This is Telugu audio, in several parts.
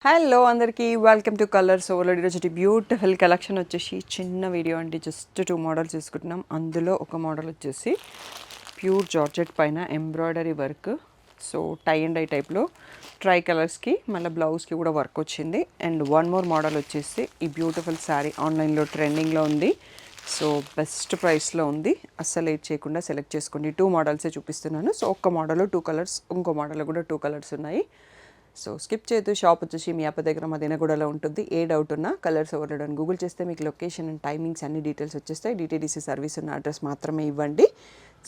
హలో అందరికీ వెల్కమ్ టు కలర్స్ ఓవర్లోడ్. ఈరోజు బ్యూటిఫుల్ కలెక్షన్ వచ్చేసి చిన్న వీడియో అండి. జస్ట్ 2 మోడల్స్ తీసుకుంటున్నాం. అందులో ఒక మోడల్ వచ్చేసి ప్యూర్ జార్జెట్ పైన embroidery work, so tie and dye టైప్లో ట్రై కలర్స్కి మళ్ళీ బ్లౌజ్కి కూడా వర్క్ వచ్చింది. అండ్ వన్ మోర్ మోడల్ వచ్చేసి ఈ బ్యూటిఫుల్ శారీ ఆన్లైన్లో ట్రెండింగ్లో ఉంది. సో బెస్ట్ ప్రైస్లో ఉంది. అస్సలు లేట్ చేయకుండా సెలెక్ట్ చేసుకోండి. 2 మోడల్సే చూపిస్తున్నాను. సో ఒక్క మోడల్ 2 కలర్స్, ఇంకో మోడల్ కూడా 2 కలర్స్ ఉన్నాయి. సో స్కిప్ చేయొద్దు. షాప్ వచ్చేసి మీ అప్ప దగ్గర మదీనగూడలో ఉంటుంది. ఏ డౌట్ ఉన్నా కలర్స్ ఓవర్లోడ్ అని గూగుల్ చేస్తే మీకు లొకేషన్ అండ్ టైమింగ్స్ అన్ని డీటెయిల్స్ వచ్చేస్తాయి. డిటీడీసీ సర్వీస్ ఉన్న అడ్రస్ మాత్రమే ఇవ్వండి.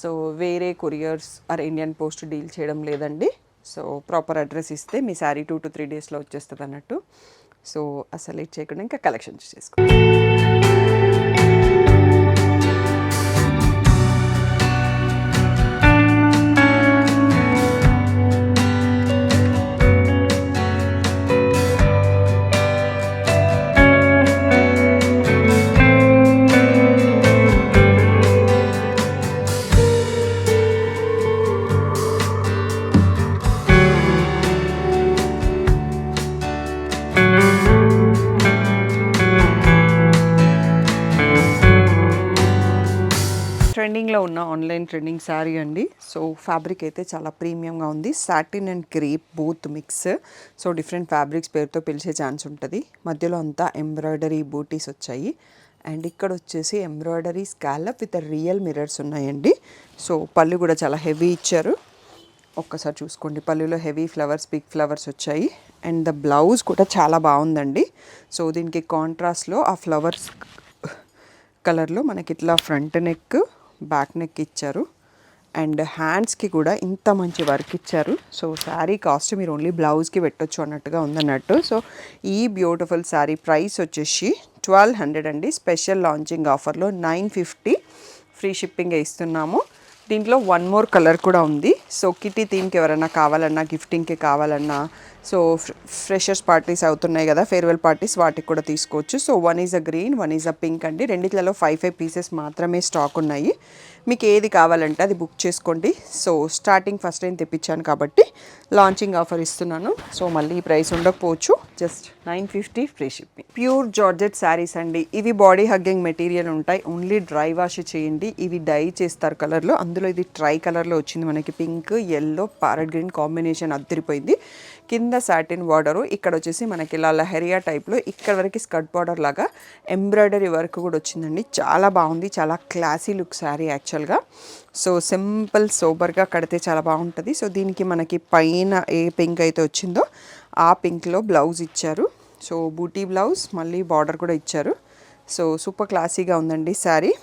సో వేరే couriers or Indian post deal చేయడం లేదండి. సో ప్రాపర్ అడ్రస్ ఇస్తే మీ శారీ 2 to 3 డేస్లో వచ్చేస్తుంది అన్నట్టు. సో అసలు లేట్ చేయకుండా ఇంకా కలెక్షన్ చేసుకోండి. ట్రెండింగ్లో ఉన్న ఆన్లైన్ ట్రెండింగ్ శారీ అండి. సో ఫ్యాబ్రిక్ అయితే చాలా ప్రీమియంగా ఉంది. Satin and crepe booth mix. So different fabrics పేరుతో పిలిచే ఛాన్స్ ఉంటుంది. మధ్యలో అంతా ఎంబ్రాయిడరీ బూటీస్ వచ్చాయి. అండ్ ఇక్కడ వచ్చేసి embroidery scallop with real mirrors ఉన్నాయండి. సో పళ్ళు కూడా చాలా హెవీ ఇచ్చారు. ఒక్కసారి చూసుకోండి, పళ్ళులో హెవీ ఫ్లవర్స్, బిగ్ ఫ్లవర్స్ వచ్చాయి. అండ్ ద బ్లౌజ్ కూడా చాలా బాగుందండి. సో దీనికి కాంట్రాస్ట్లో ఆ ఫ్లవర్స్ కలర్లో మనకి ఇట్లా ఫ్రంట్ నెక్, బ్యాక్ నెక్ ఇచ్చారు. అండ్ హ్యాండ్స్కి కూడా ఇంత మంచి వర్క్ ఇచ్చారు. సో శారీ కాస్ట్ మీరు ఓన్లీ బ్లౌజ్కి పెట్టొచ్చు అన్నట్టుగా ఉందన్నట్టు. సో ఈ బ్యూటిఫుల్ శారీ ప్రైస్ వచ్చేసి 1200 అండి. స్పెషల్ లాంచింగ్ ఆఫర్లో 950 ఫ్రీ షిప్పింగ్ ఇస్తున్నాము. దీంట్లో వన్ మోర్ కలర్ కూడా ఉంది. సో కిటీ థీమ్కి ఎవరైనా కావాలన్నా, గిఫ్టింగ్కి కావాలన్నా, సో ఫ్రెషర్స్ పార్టీస్ అవుతున్నాయి కదా, ఫేర్వెల్ పార్టీస్, వాటికి కూడా తీసుకోవచ్చు. So one is a green, one is a pink అండి. రెండిట్లలో 5 పీసెస్ మాత్రమే స్టాక్ ఉన్నాయి. మీకు ఏది కావాలంటే అది బుక్ చేసుకోండి. సో స్టార్టింగ్ ఫస్ట్ టైం తెప్పించాను కాబట్టి లాంచింగ్ ఆఫర్ ఇస్తున్నాను. సో మళ్ళీ ఈ ప్రైస్ ఉండకపోవచ్చు. Just 950 free shipping. Pure georgette saris అండి. ఇవి బాడీ హగ్గింగ్ మెటీరియల్ ఉంటాయి. ఓన్లీ డ్రై వాష్ చేయండి. ఇవి డై చేస్తారు కలర్లో. అందులో ఇది ట్రై కలర్లో వచ్చింది మనకి. Pink, yellow, parrot green combination అద్దరిపోయింది. కింద సాటిన్ బార్డరు, ఇక్కడ వచ్చేసి మనకి ఇలా లహరియా టైప్లో ఇక్కడ వరకు స్కర్ట్ బార్డర్ లాగా ఎంబ్రాయిడరీ వర్క్ కూడా వచ్చిందండి. చాలా బాగుంది. చాలా క్లాసీ లుక్ శారీ యాక్చువల్గా. సో సింపుల్ సోబర్గా కడితే చాలా బాగుంటుంది. సో దీనికి మనకి పైన ఏ పింక్ అయితే వచ్చిందో ఆ పింక్లో బ్లౌజ్ ఇచ్చారు. సో బూటీ బ్లౌజ్, మళ్ళీ బార్డర్ కూడా ఇచ్చారు. సో సూపర్ క్లాసీగా ఉందండి శారీ.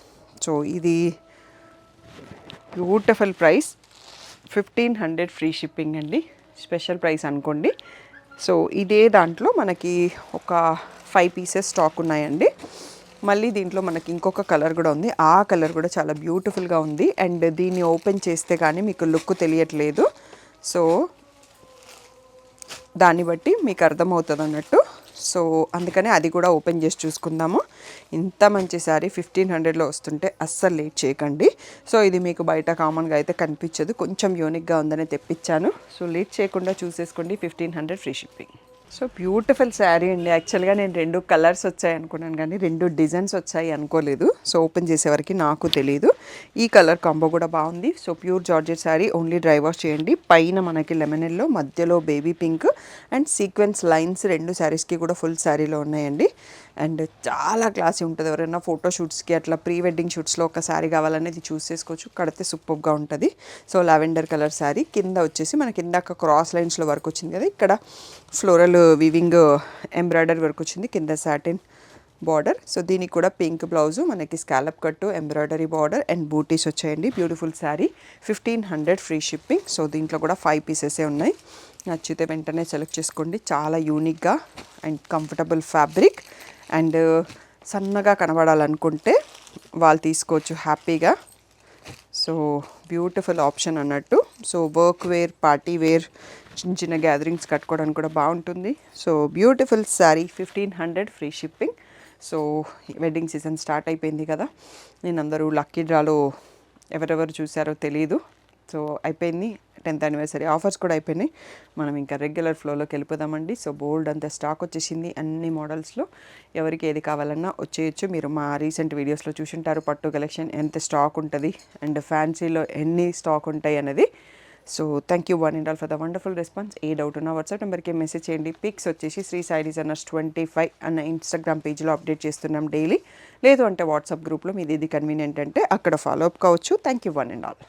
సో ఇది బ్యూటిఫుల్ ప్రైస్ 1500 ఫ్రీ షిప్పింగ్ అండి. స్పెషల్ ప్రైస్ అనుకోండి. సో ఇదే దాంట్లో మనకి ఒక 5 పీసెస్ స్టాక్ ఉన్నాయండి. మళ్ళీ దీంట్లో మనకి ఇంకొక కలర్ కూడా ఉంది. ఆ కలర్ కూడా చాలా బ్యూటిఫుల్గా ఉంది. అండ్ దీన్ని ఓపెన్ చేస్తే కానీ మీకు లుక్ తెలియట్లేదు. సో దాన్ని బట్టి మీకు అర్థమవుతుంది అన్నట్టు. సో అందుకని అది కూడా ఓపెన్ చేసి చూసుకుందాము. ఇంత మంచి శారీ 1500లో వస్తుంటే అస్సలు లేట్ చేయకండి. సో ఇది మీకు బయట కామన్గా అయితే కనిపించదు. కొంచెం యూనిక్గా ఉందని తెప్పించాను. సో లేట్ చేయకుండా చూసేసుకోండి. 1500 free shipping. So beautiful sari అండి. యాక్చువల్గా నేను 2 కలర్స్ వచ్చాయి అనుకున్నాను కానీ 2 డిజైన్స్ వచ్చాయి అనుకోలేదు. సో ఓపెన్ చేసేవరకు నాకు తెలియదు. ఈ కలర్ కాంబో కూడా బాగుంది. So pure georgette sari, only dry wash చేయండి. పైన మనకి లెమన్ ఎల్లో, మధ్యలో baby pink and sequence lines 2 శారీస్కి కూడా ఫుల్ శారీలో ఉన్నాయండి. అండ్ చాలా క్లాసీ ఉంటుంది. ఎవరైనా ఫోటోషూట్స్కి అట్లా ప్రీ వెడ్డింగ్ షూట్స్లో ఒక శారీ కావాలనేది చూస్ చేసుకోవచ్చు. కడితే సూపర్గా ఉంటుంది. So lavender colour sari. కింద వచ్చేసి మనకి ఇందాక క్రాస్ లైన్స్లో వర్క్ వచ్చింది కదా, ఇక్కడ ఫ్లోరల్ వివింగ్ ఎంబ్రాయిడరీ వర్క్ వచ్చింది. కింద సాటిన్ బార్డర్. సో దీనికి కూడా పింక్ బ్లౌజు, మనకి స్కాలప్ కట్టు, ఎంబ్రాయిడరీ బార్డర్ అండ్ బూటీస్ వచ్చాయండి. Beautiful sari 1500 free shipping. So దీంట్లో కూడా 5 పీసెసే ఉన్నాయి. నచ్చితే వెంటనే సెలెక్ట్ చేసుకోండి. చాలా యూనిక్గా అండ్ కంఫర్టబుల్ ఫ్యాబ్రిక్. అండ్ సన్నగా కనబడాలనుకుంటే వాళ్ళు తీసుకోవచ్చు హ్యాపీగా. సో బ్యూటిఫుల్ ఆప్షన్ అన్నట్టు. So work wear, party wear, చిన్న చిన్న గ్యాదరింగ్స్ కట్టుకోవడానికి కూడా బాగుంటుంది. So beautiful sari 1500 free shipping. So wedding season start అయిపోయింది కదా. నేను అందరూ లక్కీ డ్రాలో ఎవరెవరు చూసారో తెలీదు. సో అయిపోయింది 10th యానివర్సరీ ఆఫర్స్ కూడా అయిపోయినాయి. మనం ఇంకా రెగ్యులర్ ఫ్లోలోకి వెళ్ళిపోదామండి. సో బోల్డ్ అంత స్టాక్ వచ్చేసింది అన్ని మోడల్స్లో. ఎవరికి ఏది కావాలన్నా వచ్చేయచ్చు. మీరు మా రీసెంట్ వీడియోస్లో చూసుంటారు పట్టు కలెక్షన్ ఎంత స్టాక్ ఉంటుంది అండ్ ఫ్యాన్సీలో ఎన్ని స్టాక్ ఉంటాయి అనేది. So thank you one and all for the wonderful response. A doubt ఉన్నా వాట్సాప్ నెంబర్కి మెసేజ్ చేయండి. పిక్స్ వచ్చేసి శ్రీ సాయి డిజైనర్స్ 25 అన్న ఇన్స్టాగ్రామ్ పేజ్లో అప్డేట్ చేస్తున్నాం డైలీ. లేదు అంటే వాట్సాప్ గ్రూప్లో మీది ఇది కన్వీనియంట్ అంటే అక్కడ ఫాలో అప్ కావచ్చు. Thank you one and all.